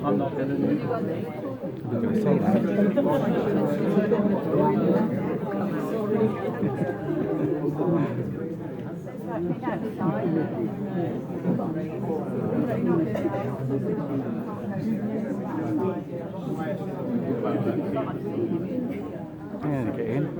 I'm not going to do Yeah, get in.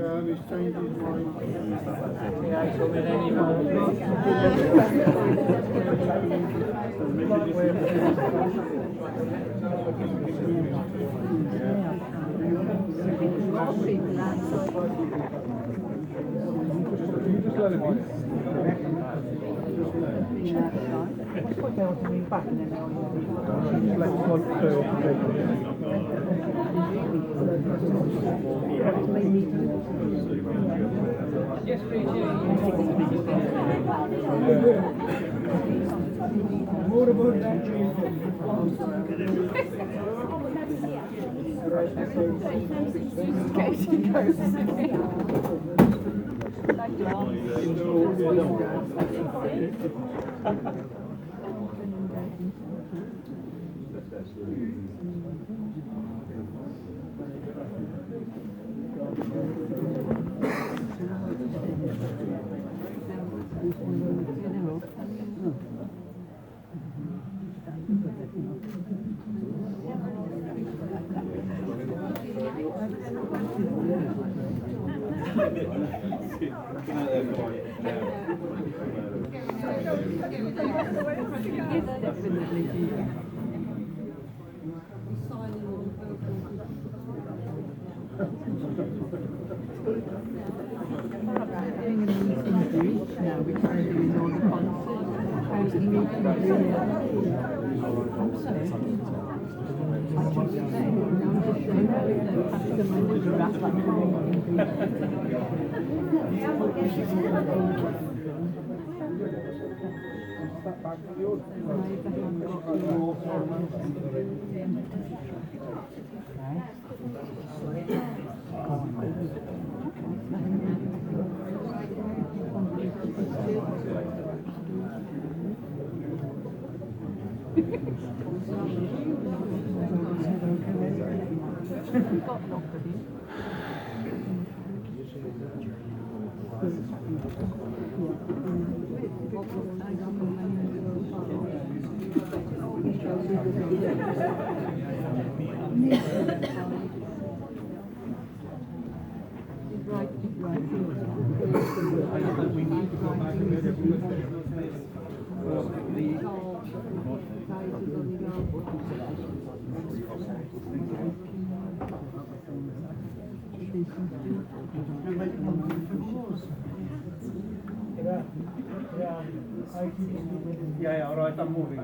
Yeah, all right, I'm moving.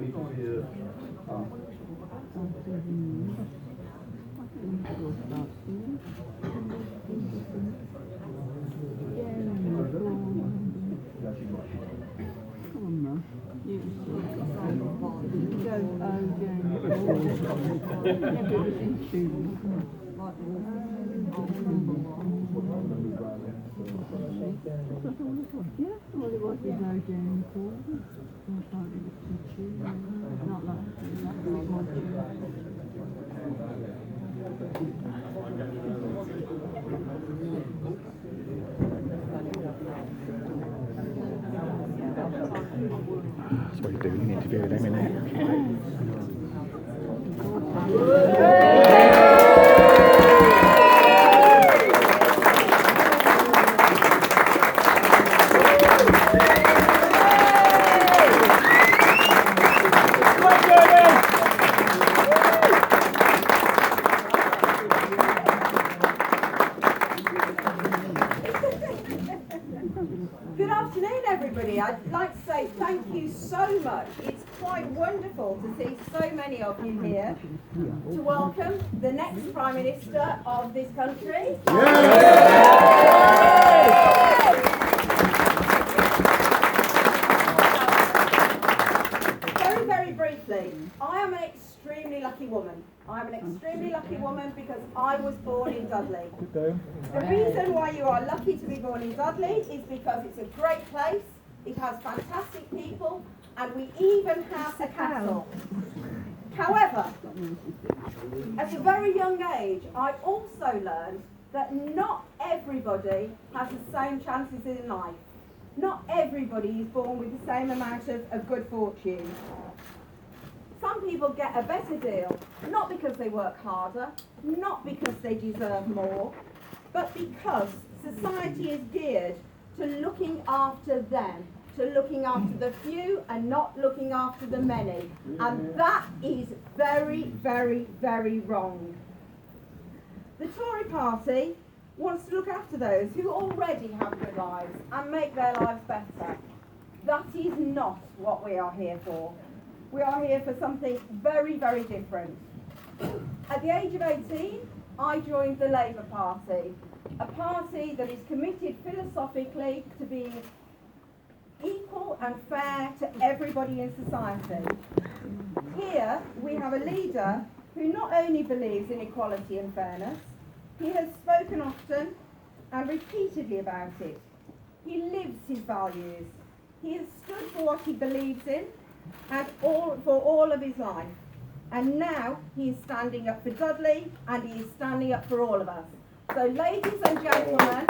That's what you do, you interview them, innit? Good afternoon, everybody. I I'd like to say thank you so much. It's quite wonderful to see so many of you here to welcome the next Prime Minister of this country. Very, very briefly, I am an extremely lucky woman. I'm an extremely lucky woman because I was born in Dudley. The reason why you are lucky to be born in Dudley is because it's a great place, it has fantastic people, and we even have a castle. However, at a very young age, I also learned that not everybody has the same chances in life. Not everybody is born with the same amount of good fortune. Some people get a better deal, not because they work harder, not because they deserve more, but because society is geared to looking after them, to looking after the few and not looking after the many. And that is very, very, very wrong. The Tory party wants to look after those who already have good lives and make their lives better. That is not what we are here for. We are here for something very, very different. At the age of 18, I joined the Labour Party, a party that is committed philosophically to being equal and fair to everybody in society. Here we have a leader who not only believes in equality and fairness, he has spoken often and repeatedly about it. He lives his values. He has stood for what he believes in and for all of his life. And now he is standing up for Dudley and he is standing up for all of us. So ladies and gentlemen,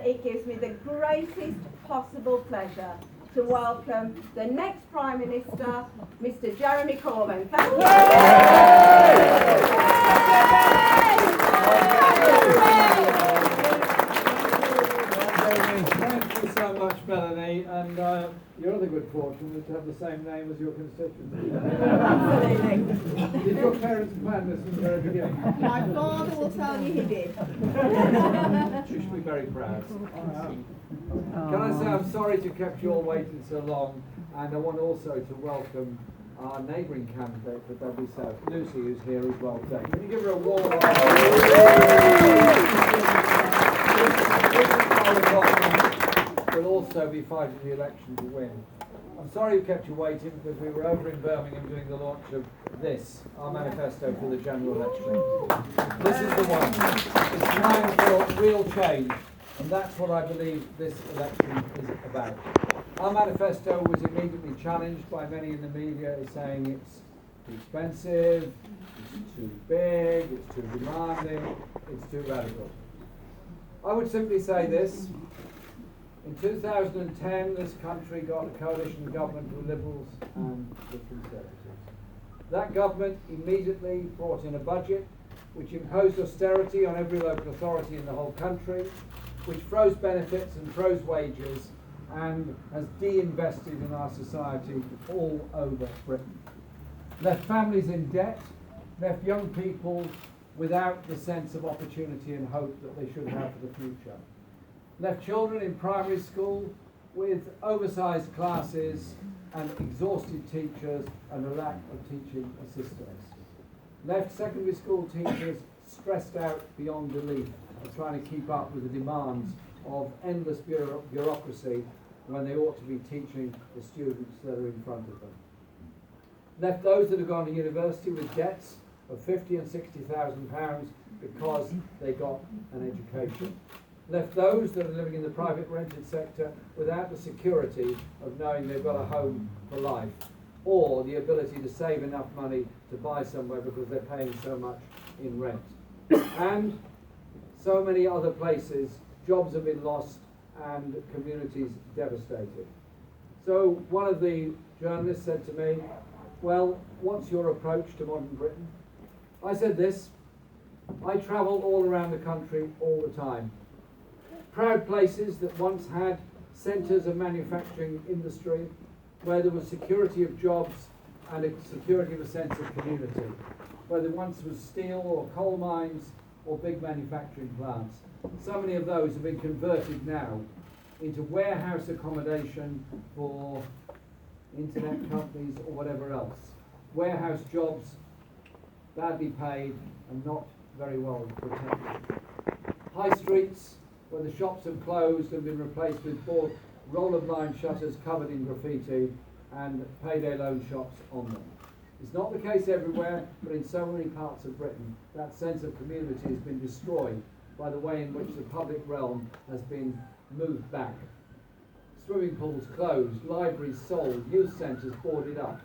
it gives me the greatest possible pleasure to welcome the next Prime Minister, Mr. Jeremy Corbyn. Thank you. Thank you so much, Melanie, and your other good fortune is to have the same name as your constituent. Absolutely. Did your parents plan this from the very beginning? My father will tell you he did. You should be very proud. Can I say I'm sorry to kept you all waiting so long, and I want also to welcome our neighbouring candidate for Dudley South, Lucy, who's here as well today. Can you give her a warm We'll also be fighting the election to win. I'm sorry we kept you waiting because we were over in Birmingham doing the launch of this, our manifesto for the general election. This is the one. It's time for real change, and that's what I believe this election is about. Our manifesto was immediately challenged by many in the media as saying it's too expensive, it's too big, it's too demanding, it's too radical. I would simply say this. In 2010, this country got a coalition government with Liberals and with Conservatives. That government immediately brought in a budget which imposed austerity on every local authority in the whole country, which froze benefits and froze wages, and has de-invested in our society all over Britain. Left families in debt, left young people without the sense of opportunity and hope that they should have for the future. Left children in primary school with oversized classes and exhausted teachers and a lack of teaching assistants. Left secondary school teachers stressed out beyond belief of trying to keep up with the demands of endless bureaucracy when they ought to be teaching the students that are in front of them. Left those that have gone to university with debts of £50,000 and £60,000 because they got an education. Left those that are living in the private rented sector without the security of knowing they've got a home for life, or the ability to save enough money to buy somewhere because they're paying so much in rent. And so many other places, jobs have been lost and communities devastated. So one of the journalists said to me, well, what's your approach to modern Britain? I said this: I travel all around the country all the time. Proud places that once had centres of manufacturing industry where there was security of jobs and a security of a sense of community, where there once was steel or coal mines or big manufacturing plants. So many of those have been converted now into warehouse accommodation for internet companies or whatever else. Warehouse jobs, badly paid and not very well protected. High streets, where the shops have closed and been replaced with roller-blind shutters covered in graffiti and payday loan shops on them. It's not the case everywhere, but in so many parts of Britain, that sense of community has been destroyed by the way in which the public realm has been moved back. Swimming pools closed, libraries sold, youth centres boarded up.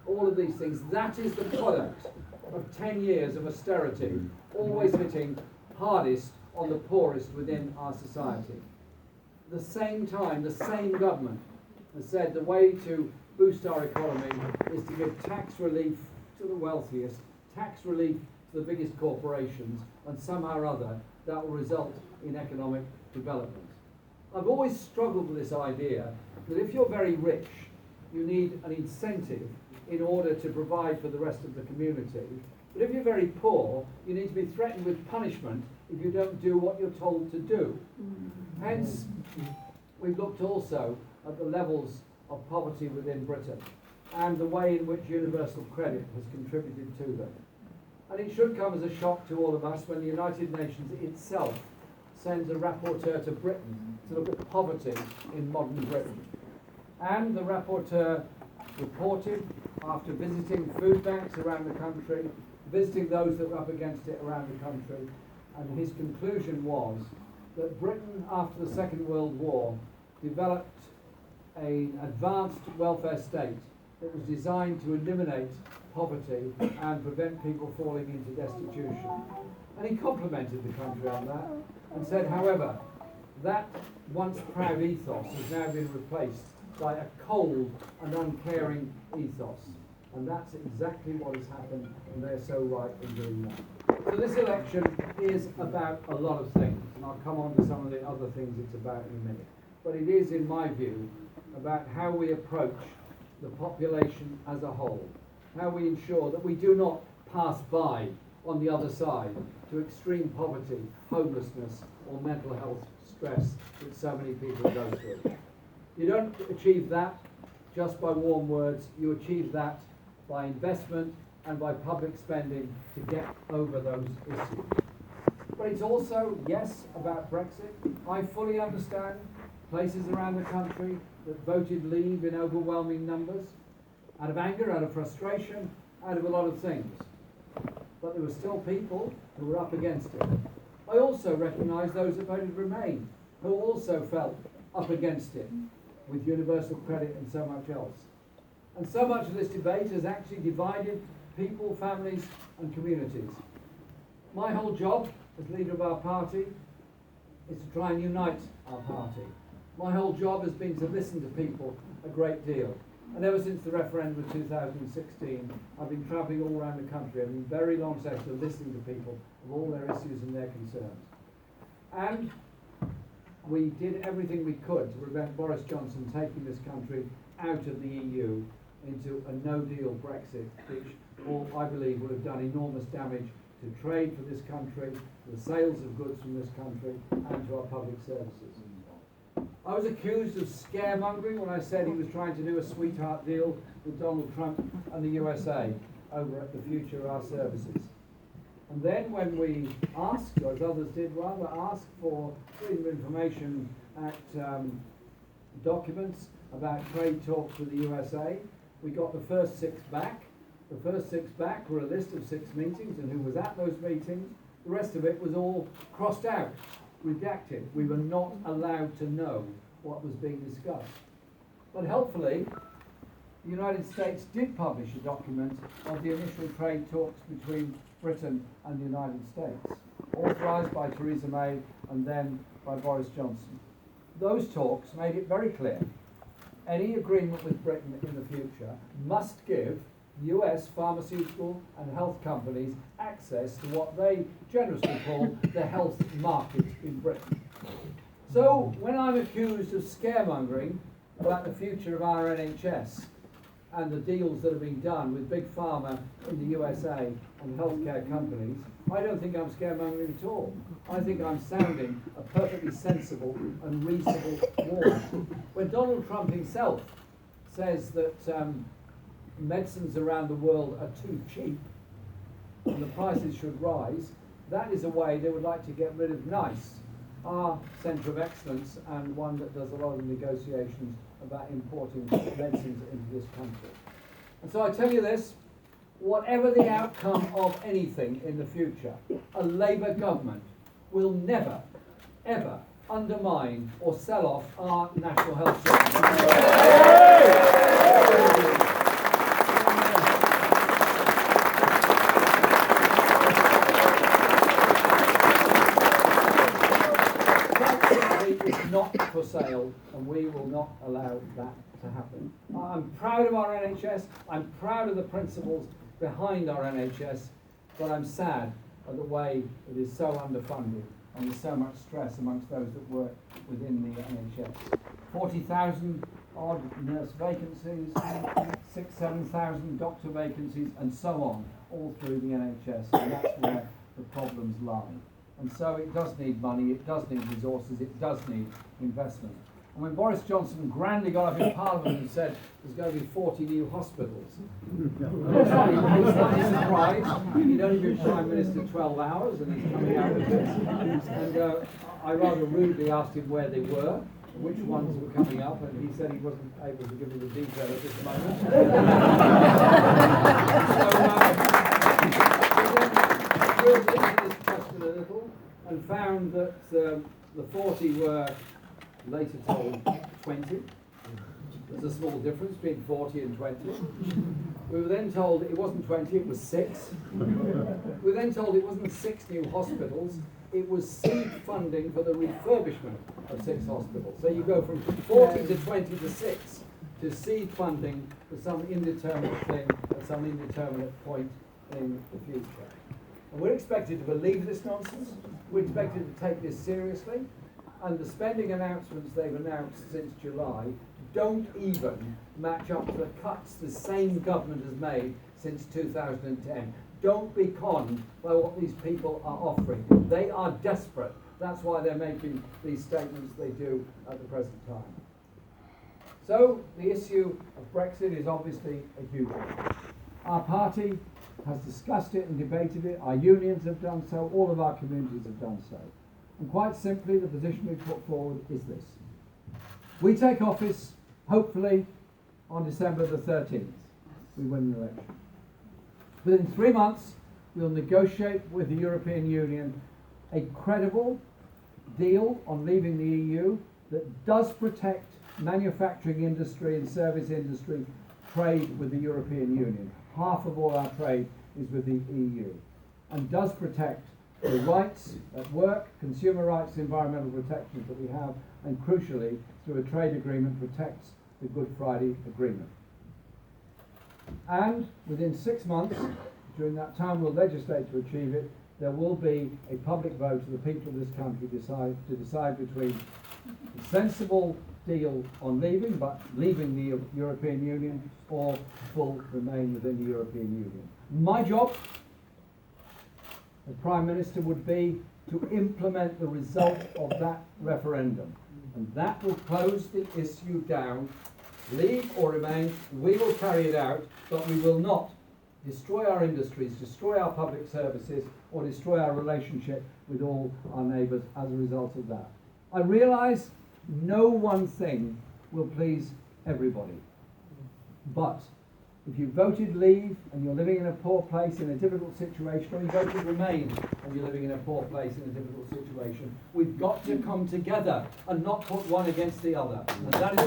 All of these things, that is the product of 10 years of austerity, always hitting hardest on the poorest within our society. At the same time, the same government has said the way to boost our economy is to give tax relief to the wealthiest, tax relief to the biggest corporations, and somehow or other that will result in economic development. I've always struggled with this idea that if you're very rich, you need an incentive in order to provide for the rest of the community. But if you're very poor, you need to be threatened with punishment if you don't do what you're told to do. Hence, we've looked also at the levels of poverty within Britain and the way in which universal credit has contributed to them. And it should come as a shock to all of us when the United Nations itself sends a rapporteur to Britain to look at poverty in modern Britain. And the rapporteur reported, after visiting food banks around the country, visiting those that were up against it around the country, and his conclusion was that Britain, after the Second World War, developed an advanced welfare state that was designed to eliminate poverty and prevent people falling into destitution. And he complimented the country on that and said, however, that once proud ethos has now been replaced by a cold and uncaring ethos. And that's exactly what has happened, and they're so right in doing that. So this election is about a lot of things, and I'll come on to some of the other things it's about in a minute. But it is, in my view, about how we approach the population as a whole, how we ensure that we do not pass by on the other side to extreme poverty, homelessness, or mental health stress that so many people go through. You don't achieve that just by warm words, you achieve that by investment and by public spending to get over those issues. But it's also, yes, about Brexit. I fully understand places around the country that voted leave in overwhelming numbers, out of anger, out of frustration, out of a lot of things. But there were still people who were up against it. I also recognise those that voted Remain, who also felt up against it, with universal credit and so much else. And so much of this debate has actually divided people, families and communities. My whole job as leader of our party is to try and unite our party. My whole job has been to listen to people a great deal. And ever since the referendum of 2016, I've been travelling all around the country. I've been very long sessions of listening to people of all their issues and their concerns. And we did everything we could to prevent Boris Johnson taking this country out of the EU into a no-deal Brexit, which I believe would have done enormous damage to trade for this country, to the sales of goods from this country, and to our public services. I was accused of scaremongering when I said he was trying to do a sweetheart deal with Donald Trump and the USA over at the future of our services. And then when we asked, or as others did rather, asked for freedom of information Act documents about trade talks with the USA, we got the first 6 back. The first 6 back were a list of 6 meetings and who was at those meetings. The rest of it was all crossed out, redacted. We were not allowed to know what was being discussed. But helpfully, the United States did publish a document of the initial trade talks between Britain and the United States, authorised by Theresa May and then by Boris Johnson. Those talks made it very clear any agreement with Britain in the future must give US pharmaceutical and health companies access to what they generously call the health market in Britain. So when I'm accused of scaremongering, about the future of our NHS and the deals that are being done with Big Pharma in the USA and healthcare companies, I don't think I'm scaremongering at all. I think I'm sounding a perfectly sensible and reasonable warning. When Donald Trump himself says that medicines around the world are too cheap and the prices should rise, that is a way they would like to get rid of NICE, our centre of excellence and one that does a lot of negotiations about importing medicines into this country. And so I tell you this, whatever the outcome of anything in the future, a Labour government will never, ever undermine or sell off our national health service. It's not for sale, and we will not allow that to happen. I'm proud of our NHS, I'm proud of the principles behind our NHS, but I'm sad at the way it is so underfunded and there's so much stress amongst those that work within the NHS. 40,000 odd nurse vacancies, 7,000 doctor vacancies, and so on, all through the NHS, and that's where the problems lie. And so it does need money, it does need resources, it does need investment. And when Boris Johnson grandly got up in Parliament and said there's going to be 40 new hospitals, I was slightly surprised. He'd only been Prime Minister 12 hours and he's coming out with this. And I rather rudely asked him where they were, which ones were coming up, and he said he wasn't able to give me the detail at this moment. So we drilled into this question a little and found that the 40 were later told 20. There's a small difference between 40 and 20. We were then told it wasn't 20, it was 6. We were then told it wasn't 6 new hospitals, it was seed funding for the refurbishment of 6 hospitals. So you go from 40 to 20 to 6 to seed funding for some indeterminate thing at some indeterminate point in the future. And we're expected to believe this nonsense. We're expected to take this seriously. And the spending announcements they've announced since July don't even match up to the cuts the same government has made since 2010. Don't be conned by what these people are offering. They are desperate. That's why they're making these statements they do at the present time. So the issue of Brexit is obviously a huge one. Our party has discussed it and debated it. Our unions have done so. All of our communities have done so. And quite simply, the position we put forward is this. We take office, hopefully, on December the 13th. We win the election. Within 3 months, we'll negotiate with the European Union a credible deal on leaving the EU that does protect manufacturing industry and service industry trade with the European Union. Half of all our trade is with the EU. And does protect the rights at work, consumer rights, environmental protections that we have, and crucially, through a trade agreement, protects the Good Friday Agreement. And within 6 months, during that time we'll legislate to achieve it, there will be a public vote of the people of this country to decide between a sensible deal on leaving, but leaving the European Union, or full remain within the European Union. My job as Prime Minister would be to implement the result of that referendum. And that will close the issue down. Leave or remain, we will carry it out, but we will not destroy our industries, destroy our public services, or destroy our relationship with all our neighbours as a result of that. I realise no one thing will please everybody. But if you voted leave and you're living in a poor place in a difficult situation, or you voted remain and you're living in a poor place in a difficult situation, we've got to come together and not put one against the other. And that is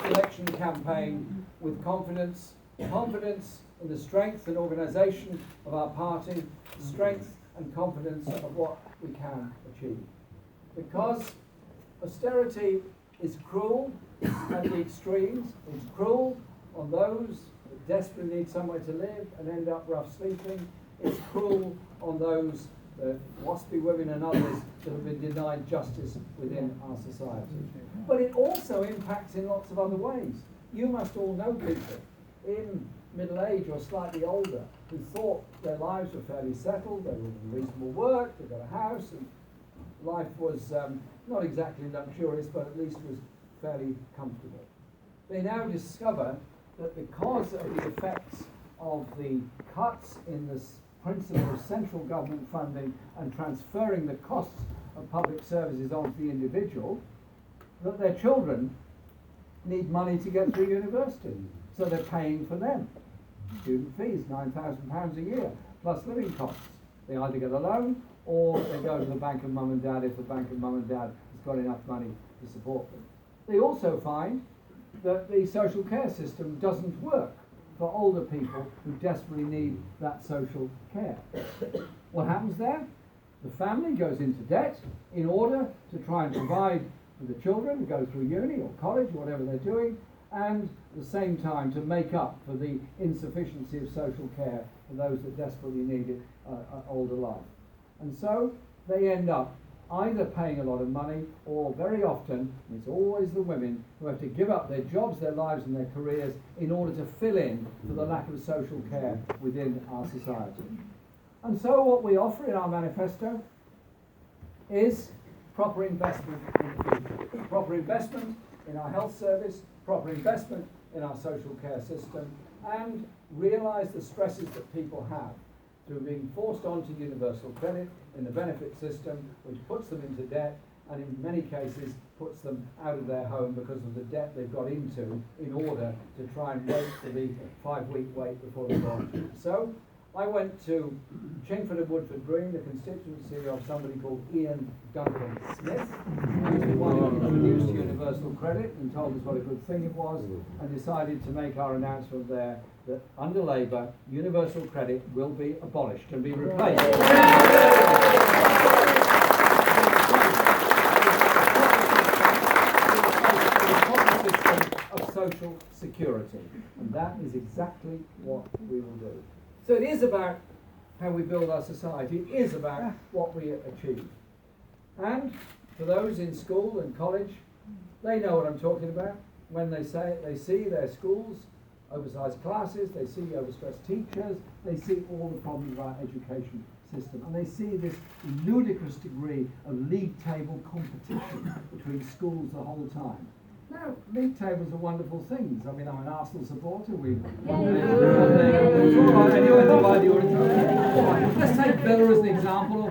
the election campaign with confidence in the strength and organisation of our party, strength and confidence of what we can achieve. Because austerity is cruel at the extremes. It's cruel on those that desperately need somewhere to live and end up rough sleeping. It's cruel on those waspy women and others that have been denied justice within our society. But it also impacts in lots of other ways. You must all know people in middle age or slightly older who thought their lives were fairly settled, they were in reasonable work, they got a house, and life was not exactly luxurious, but at least was fairly comfortable. They now discover that because of the effects of the cuts in the principle of central government funding and transferring the costs of public services onto the individual, that their children need money to get through university. So they're paying for them. Student fees, £9,000 a year, plus living costs. They either get a loan or they go to the bank of mum and dad if the bank of mum and dad has got enough money to support them. They also find that the social care system doesn't work for older people who desperately need that social care. What happens there? The family goes into debt in order to try and provide for the children to go through uni or college, whatever they're doing, and at the same time to make up for the insufficiency of social care for those that desperately need it older life. And so they end up either paying a lot of money, or very often, it's always the women who have to give up their jobs, their lives and their careers in order to fill in for the lack of social care within our society. And so what we offer in our manifesto is proper investment in the future. Proper investment in our health service, proper investment in our social care system, and realise the stresses that people have through being forced onto universal credit in the benefit system, which puts them into debt and in many cases puts them out of their home because of the debt they've got into in order to try and wait for the 5-week wait before they go on. So I went to Chingford and Woodford Green, the constituency of somebody called Ian Duncan Smith, who's the one who introduced universal credit and told us what a good thing it was, and decided to make our announcement there that under Labour, universal credit will be abolished and be replaced. Of social security, and that is exactly what we will do. So it is about how we build our society, it is about what we achieve. And for those in school and college, they know what I'm talking about. When they say it, they see their schools, oversized classes, they see overstressed teachers, they see all the problems of our education system, and they see this ludicrous degree of league table competition between schools the whole time. Now, league tables are wonderful things. I mean, I'm an Arsenal supporter. Let's take Villa as an example.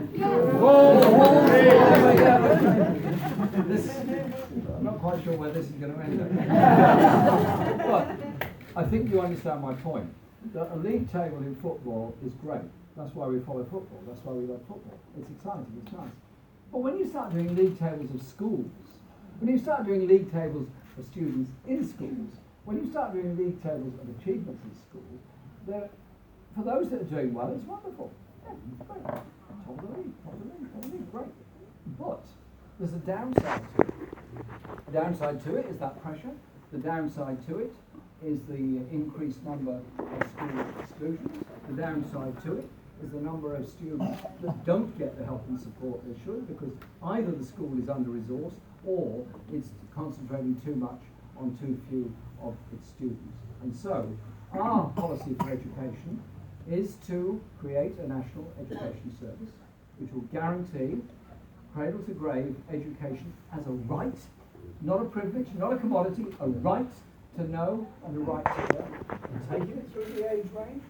I'm not quite sure where this is going to end up. But I think you understand my point. That a league table in football is great. That's why we follow football. That's why we love football. It's exciting. It's nice. But when you start doing league tables of schools, when you start doing league tables for students in schools, when you start doing league tables of achievements in school, for those that are doing well, it's wonderful. Yeah, it's great. Top of the league, great. But there's a downside to it. The downside to it is that pressure. The downside to it is the increased number of school exclusions. The downside to it is the number of students that don't get the help and support they should, because either the school is under-resourced or it's concentrating too much on too few of its students. And so our policy for education is to create a national education service which will guarantee cradle to grave education as a right, not a privilege, not a commodity, a right to know and a right to learn, and taking it through the age range,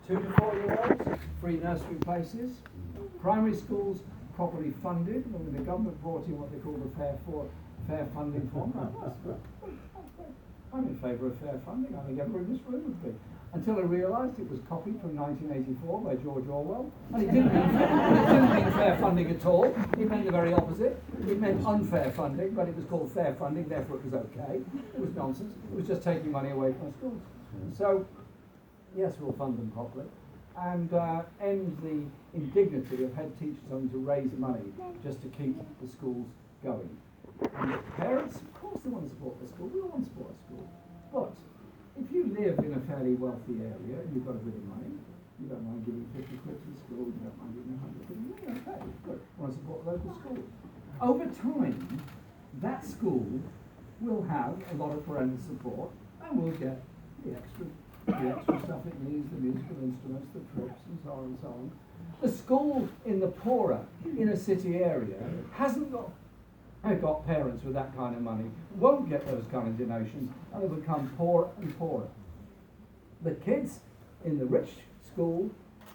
2 to 4-year-olds, free nursery places, primary schools properly funded. I mean, the government brought in what they call the fair funding form. I'm in favour of fair funding. I think everyone in this room would be. Until I realised it was copied from 1984 by George Orwell, and it didn't mean fair funding at all. It meant the very opposite. It meant unfair funding, but it was called fair funding, therefore it was okay. It was nonsense. It was just taking money away from schools. So, yes, we'll fund them properly, and end the indignity of head teachers having to raise money just to keep the schools going. And parents, of course they want to support their school. We all want to support our school. But if you live in a fairly wealthy area and you've got a bit of money, You don't mind giving 50 quid to the school, you don't mind giving 100 quid. Yeah, okay, good. Want to support the local school. Over time, that school will have a lot of parental support and will get the extra stuff it needs, the musical instruments, the trips and so on and so on. The school in the poorer inner city area hasn't got parents with that kind of money, won't get those kind of donations, and will become poorer and poorer. The kids in the rich school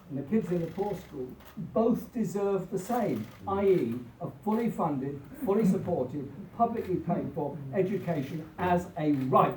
and the kids in the poor school both deserve the same, i.e. a fully funded, fully supported, publicly paid for education as a right.